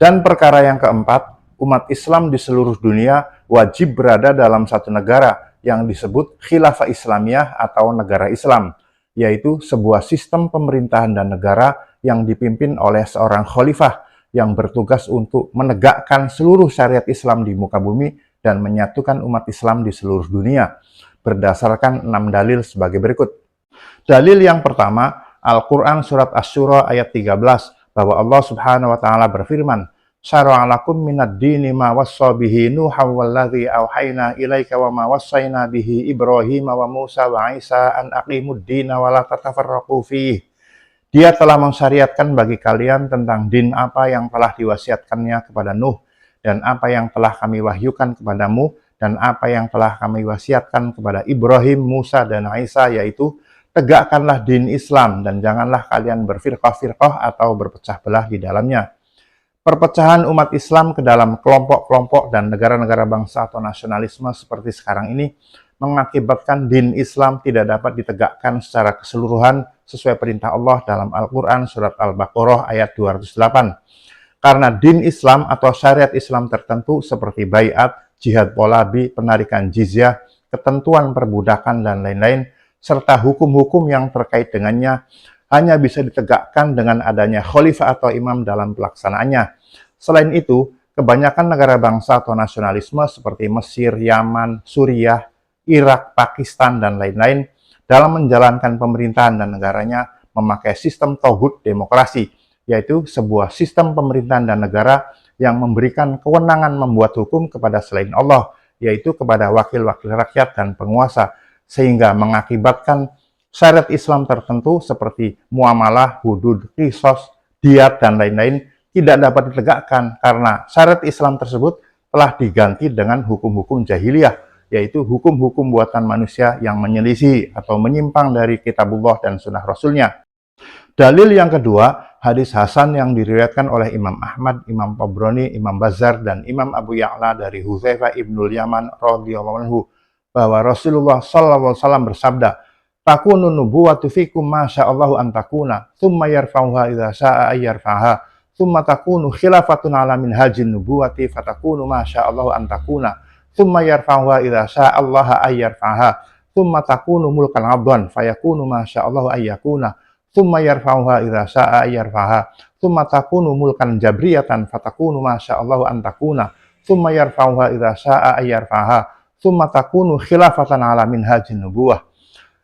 Dan perkara yang keempat, umat Islam di seluruh dunia wajib berada dalam satu negara yang disebut Khilafah Islamiyah atau negara Islam, yaitu sebuah sistem pemerintahan dan negara yang dipimpin oleh seorang khalifah yang bertugas untuk menegakkan seluruh syariat Islam di muka bumi dan menyatukan umat Islam di seluruh dunia, berdasarkan 6 dalil sebagai berikut. Dalil yang pertama, Al-Quran Surat Asy-Syura ayat 13, bahwa Allah Subhanahu wa Ta'ala berfirman, "Syara'a lakum minad dini ma wassa bihi Nuhan wallazi auhayna ilaika wa ma wassayna bihi Ibrahim wa Musa wa Isa an aqimud dina wa la tatafarraqu fihi." Dia telah mensyariatkan bagi kalian tentang din apa yang telah diwasiatkannya kepada Nuh, dan apa yang telah kami wahyukan kepadamu, dan apa yang telah kami wasiatkan kepada Ibrahim, Musa, dan Isa, yaitu tegakkanlah din Islam dan janganlah kalian berfirqah-firqah atau berpecah belah di dalamnya. Perpecahan umat Islam ke dalam kelompok-kelompok dan negara-negara bangsa atau nasionalisme seperti sekarang ini mengakibatkan din Islam tidak dapat ditegakkan secara keseluruhan sesuai perintah Allah dalam Al-Quran Surat Al-Baqarah ayat 208. Karena din Islam atau syariat Islam tertentu seperti baiat, jihad polabi, penarikan jizyah, ketentuan perbudakan, dan lain-lain, serta hukum-hukum yang terkait dengannya hanya bisa ditegakkan dengan adanya khalifah atau imam dalam pelaksanaannya. Selain itu, kebanyakan negara bangsa atau nasionalisme seperti Mesir, Yaman, Suriah, Irak, Pakistan, dan lain-lain dalam menjalankan pemerintahan dan negaranya memakai sistem tauhid demokrasi, yaitu sebuah sistem pemerintahan dan negara yang memberikan kewenangan membuat hukum kepada selain Allah, yaitu kepada wakil-wakil rakyat dan penguasa, sehingga mengakibatkan syariat Islam tertentu seperti muamalah, hudud, qisas, diyat, dan lain-lain tidak dapat ditegakkan karena syariat Islam tersebut telah diganti dengan hukum-hukum jahiliyah, yaitu hukum-hukum buatan manusia yang menyelisih atau menyimpang dari kitabullah dan sunnah Rasulnya. Dalil yang kedua, hadis Hasan yang diriwayatkan oleh Imam Ahmad, Imam Tabrani, Imam Bazzar, dan Imam Abu Ya'la dari Hudzaifah ibnul Yaman radhiyallahu anhu, bahwa Rasulullah sallallahu alaihi wasallam bersabda, "Takunu nubuwatu fikum ma sya'allahu an takuna, tsumma yarfa'uha idza sya'a ayyarfa'ha, tsumma takunu khilafatun ala minhajin nubuwati fatakunu ma sya'allahu an takuna, tsumma yarfa'uha idza sya'allaha ayyarfa'ha, tsumma takunu mulkan 'abdan fayakunu ma sya'allahu ayyakuna, tsumma yarfa'uha idza sya'a ayyarfa'ha, tsumma takunu mulkan jabriyatan fatakunu ma sya'allahu an takuna, tsumma yarfa'uha idza sya'a ayyarfa'ha, tsumma takunu khilafatan ala minhajin nubuwah."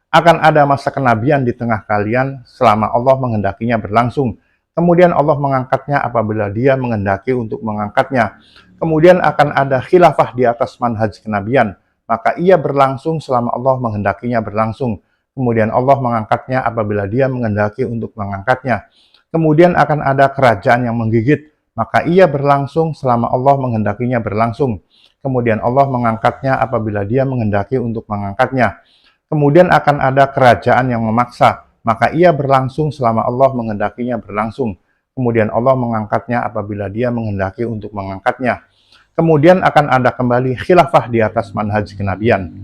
Akan ada masa kenabian di tengah kalian selama Allah menghendakinya berlangsung. Kemudian Allah mengangkatnya apabila Dia menghendaki untuk mengangkatnya. Kemudian akan ada khilafah di atas manhaj kenabian, maka ia berlangsung selama Allah menghendakinya berlangsung. Kemudian Allah mengangkatnya apabila Dia menghendaki untuk mengangkatnya. Kemudian akan ada kerajaan yang menggigit, maka ia berlangsung selama Allah menghendakinya berlangsung. Kemudian Allah mengangkatnya apabila Dia menghendaki untuk mengangkatnya. Kemudian akan ada kerajaan yang memaksa, maka ia berlangsung selama Allah menghendakinya berlangsung. Kemudian Allah mengangkatnya apabila Dia menghendaki untuk mengangkatnya. Kemudian akan ada kembali khilafah di atas manhaj kenabian.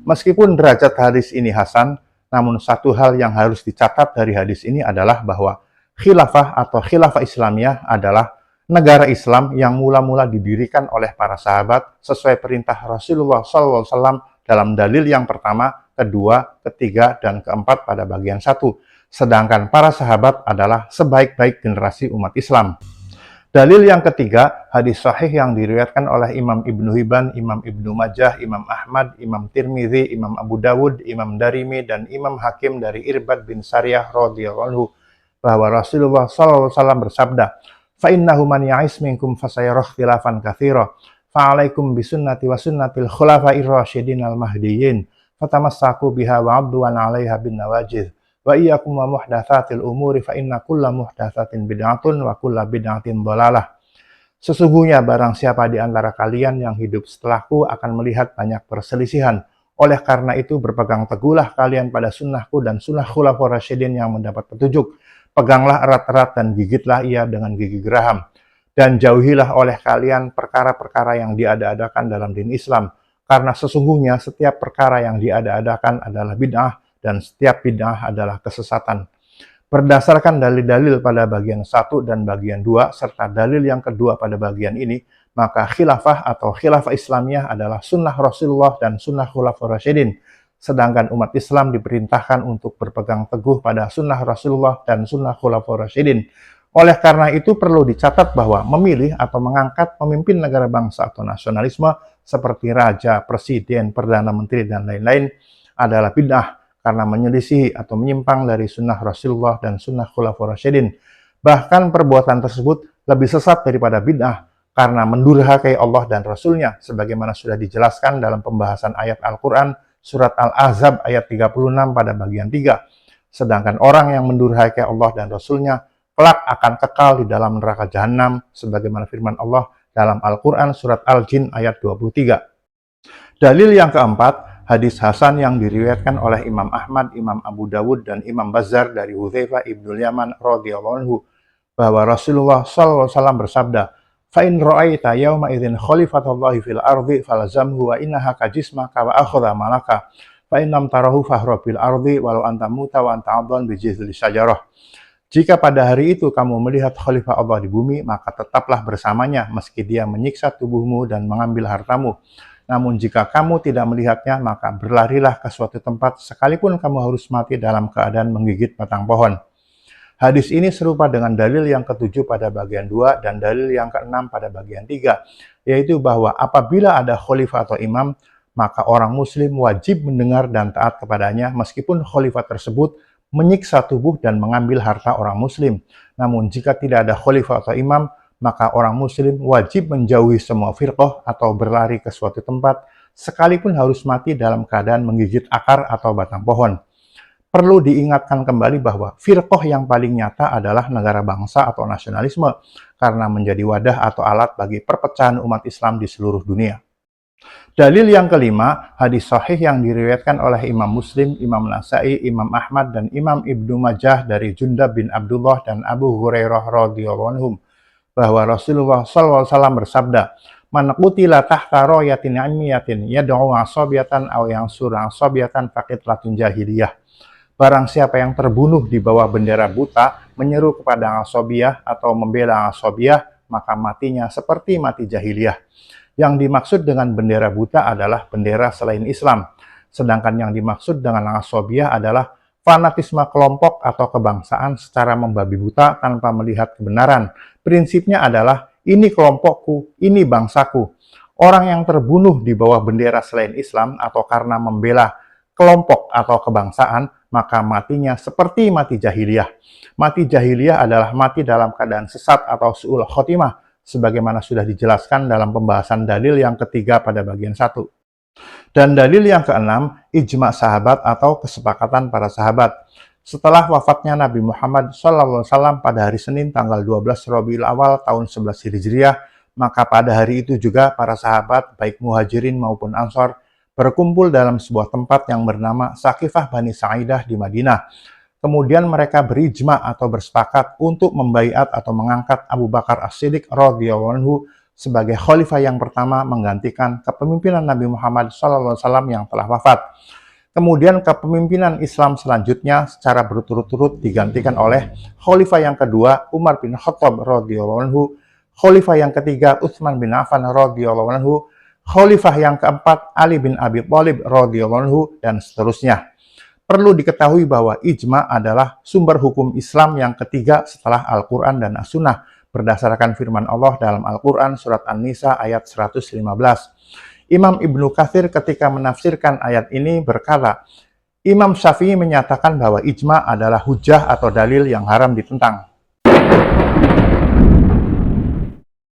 Meskipun derajat hadis ini hasan, namun satu hal yang harus dicatat dari hadis ini adalah bahwa khilafah atau khilafah Islamiyah adalah negara Islam yang mula-mula didirikan oleh para sahabat sesuai perintah Rasulullah SAW dalam dalil yang pertama, kedua, ketiga, dan keempat pada bagian 1. Sedangkan para sahabat adalah sebaik-baik generasi umat Islam. Dalil yang ketiga, hadis sahih yang diriwayatkan oleh Imam Ibnu Hibban, Imam Ibnu Majah, Imam Ahmad, Imam Tirmidzi, Imam Abu Dawud, Imam Darimi, dan Imam Hakim dari Irbad bin Sariyah radhiyallahu anhu, bahwa Rasulullah SAW bersabda, "Fa'innahu man ya'is minkum fasayarah khilafan katsira, fa'alaikum bisunnati wa sunnatil khulafa'ir rasyidin al-mahdiyyin, fatamassaku biha wa 'addu 'alaiha bin nawajidh, wa iyyakum wa muhdatsatil umuri fa inna kulla muhdatsatin bid'atun wa kulla bid'atin dhalalah." Sesungguhnya barang siapa di antara kalian yang hidup setelahku akan melihat banyak perselisihan. Oleh karena itu berpegang teguhlah kalian pada sunnahku dan sunnah khulafaur rasyidin yang mendapat petunjuk. Peganglah erat-erat dan gigitlah ia dengan gigi geraham. Dan jauhilah oleh kalian perkara-perkara yang diada-adakan dalam din Islam. Karena sesungguhnya setiap perkara yang diada-adakan adalah bid'ah dan setiap bid'ah adalah kesesatan. Berdasarkan dalil-dalil pada bagian 1 dan bagian 2, serta dalil yang kedua pada bagian ini, maka khilafah atau khilafah Islamiyah adalah sunnah Rasulullah dan sunnah Khulafaur Rasyidin. Sedangkan umat Islam diperintahkan untuk berpegang teguh pada sunnah Rasulullah dan sunnah Khulafaur Rasyidin. Oleh karena itu perlu dicatat bahwa memilih atau mengangkat pemimpin negara bangsa atau nasionalisme seperti raja, presiden, perdana menteri, dan lain-lain adalah bid'ah karena menyelisihi atau menyimpang dari sunnah Rasulullah dan sunnah Khulafaur Rasyidin. Bahkan perbuatan tersebut lebih sesat daripada bid'ah karena mendurhakai Allah dan Rasulnya, sebagaimana sudah dijelaskan dalam pembahasan ayat Al-Quran surat Al-Ahzab ayat 36 pada bagian 3. Sedangkan orang yang mendurhakai Allah dan Rasulnya kelak akan kekal di dalam neraka jahanam, sebagaimana firman Allah dalam Al-Quran surat Al-Jin ayat 23. Dalil yang keempat, hadis Hasan yang diriwayatkan oleh Imam Ahmad, Imam Abu Dawud, dan Imam Bazzar dari Hudzaifah ibnul Yaman radhiyallahu anhu bahwa Rasulullah SAW bersabda, "Fa'in ra'aita yawma idzin khalifatallahi fil ardi falzamhu wa innaha kajismaka wa akhudha malaka fa in lam tarahu fahra bil ardi walau anta muta wa anta 'adhan bi jizli syajarah." Jika pada hari itu kamu melihat khalifah Allah di bumi, maka tetaplah bersamanya meski dia menyiksa tubuhmu dan mengambil hartamu. Namun jika kamu tidak melihatnya, maka berlarilah ke suatu tempat sekalipun kamu harus mati dalam keadaan menggigit batang pohon. Hadis ini serupa dengan dalil yang ketujuh pada bagian 2 dan dalil yang keenam pada bagian 3, yaitu bahwa apabila ada khalifah atau imam, maka orang muslim wajib mendengar dan taat kepadanya meskipun khalifah tersebut menyiksa tubuh dan mengambil harta orang muslim. Namun jika tidak ada khalifah atau imam, maka orang muslim wajib menjauhi semua firqah atau berlari ke suatu tempat, sekalipun harus mati dalam keadaan menggigit akar atau batang pohon. Perlu diingatkan kembali bahwa firqah yang paling nyata adalah negara bangsa atau nasionalisme, karena menjadi wadah atau alat bagi perpecahan umat Islam di seluruh dunia. Dalil yang kelima, hadis sahih yang diriwayatkan oleh Imam Muslim, Imam Nasa'i, Imam Ahmad, dan Imam Ibnu Majah dari Jundab bin Abdullah dan Abu Hurairah radhiyallahu anhum bahwa Rasulullah SAW bersabda, "Man qutila tahta rayatin ilmiyatin yad'u asabiatan aw yansur asabiatan faqitlatun jahiliyah." Barang siapa yang terbunuh di bawah bendera buta, menyeru kepada asobiyah atau membela asobiyah, maka matinya seperti mati jahiliyah. Yang dimaksud dengan bendera buta adalah bendera selain Islam. Sedangkan yang dimaksud dengan asobiyah adalah fanatisme kelompok atau kebangsaan secara membabi buta tanpa melihat kebenaran. Prinsipnya adalah, ini kelompokku, ini bangsaku. Orang yang terbunuh di bawah bendera selain Islam atau karena membela kelompok atau kebangsaan, maka matinya seperti mati jahiliyah. Mati jahiliyah adalah mati dalam keadaan sesat atau su'ul khotimah, sebagaimana sudah dijelaskan dalam pembahasan dalil yang ketiga pada bagian 1. Dan dalil yang keenam, ijma' sahabat atau kesepakatan para sahabat. Setelah wafatnya Nabi Muhammad SAW pada hari Senin tanggal 12 Rabiul Awal tahun 11 Hijriah, maka pada hari itu juga para sahabat, baik muhajirin maupun ansor, berkumpul dalam sebuah tempat yang bernama Saqifah Bani Sa'idah di Madinah. Kemudian mereka berijma atau bersepakat untuk membaiat atau mengangkat Abu Bakar As-Siddiq radhiyallahu anhu sebagai khalifah yang pertama menggantikan kepemimpinan Nabi Muhammad SAW yang telah wafat. Kemudian kepemimpinan Islam selanjutnya secara berturut-turut digantikan oleh khalifah yang kedua Umar bin Khattab radhiyallahu anhu, khalifah yang ketiga Utsman bin Affan radhiyallahu anhu, khalifah yang keempat Ali bin Abi Thalib radhiyallahu anhu, dan seterusnya. Perlu diketahui bahwa ijma adalah sumber hukum Islam yang ketiga setelah Al-Quran dan As-Sunnah, berdasarkan firman Allah dalam Al-Quran surat An-Nisa ayat 115. Imam Ibnu Katsir ketika menafsirkan ayat ini berkata, Imam Syafi'i menyatakan bahwa ijma adalah hujah atau dalil yang haram ditentang.